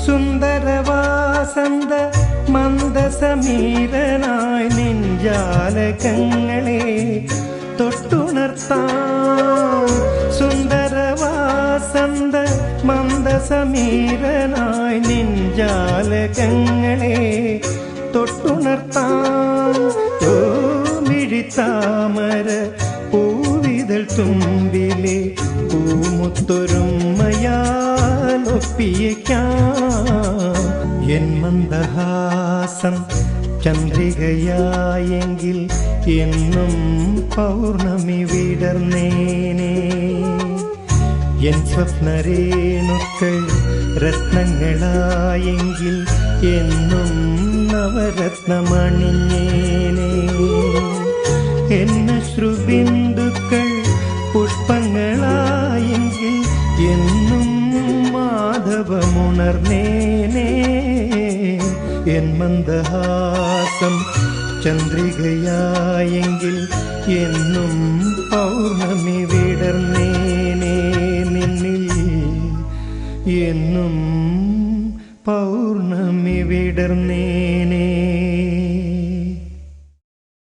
സുന്ദരവാസന്ത മന്ദസമീരനായി നെഞ്ചാലകങ്ങളെ തൊട്ടുണർത്താം. സുന്ദരവാസന്ത മന്ദസമീരനായി നെഞ്ചാലകങ്ങളെ തൊട്ടുണർത്താം. മിഴിത്താമര പൂവിതൾ തുമ്പിലെ പൂമുത്തൊരുമയാലൊപ്പിയേക്കാം. N മന്ദഹാസം ചന്ദ്രികയായെങ്കിൽ എന്നും പൗർണമി വിടർന്നേനെ. N സ്വപ്നരേണുക്കൾ രത്നങ്ങളായെങ്കിൽ എന്നും നവരത്നമണിഞ്ഞേനെ. എന്നശ്രുബിന്ദുക്കൾ പുഷ്പങ്ങളായെങ്കിൽ എന്നും മാധവമുണർന്നേനെ. എൻ മന്ദഹാസം ചന്ദ്രികയായെങ്കിൽ എന്നും പൗർണമി വിടർന്നേനെ. നിന്നിൽ എന്നും പൗർണമി വിടർന്നേ.